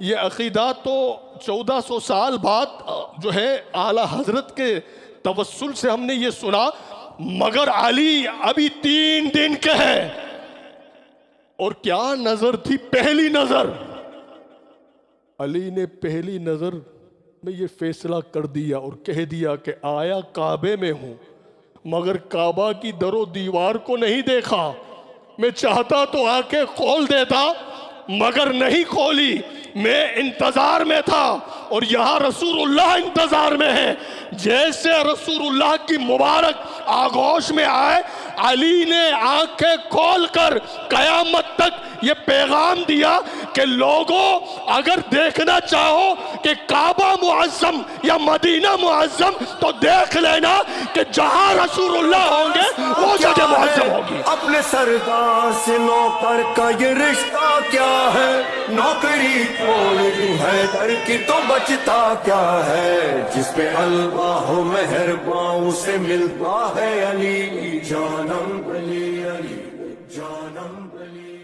یہ عقیدہ تو 1400 سال بعد جو ہے اعلیٰ حضرت کے توسل سے ہم نے یہ سنا، مگر علی ابھی 3 دن کے ہے۔ اور کیا نظر تھی؟ پہلی نظر علی نے پہلی نظر میں یہ فیصلہ کر دیا اور کہہ دیا کہ آیا کعبے میں ہوں مگر کعبہ کی در و دیوار کو نہیں دیکھا، میں چاہتا تو آنکھیں کھول دیتا مگر نہیں کھولی، میں انتظار میں تھا اور یہاں رسول اللہ انتظار میں ہے۔ جیسے رسول اللہ کی مبارک آغوش میں آئے، علی نے آنکھیں کھول کر قیامت تک یہ پیغام دیا کہ لوگوں اگر دیکھنا چاہو کہ کعبہ معظم یا مدینہ معظم تو دیکھ لینا کہ جہاں رسول اللہ ہوں گے وہ جگہ معظم ہوگی۔ اپنے سردار سے نوکر کا یہ رشتہ کیا ہے؟ نوکری چھوڑ دی ہے در کی تو بچتا کیا ہے؟ جس پہ اللہ ہو مہربان اسے ملتا ہے علی جانم علی، علی جانم علی۔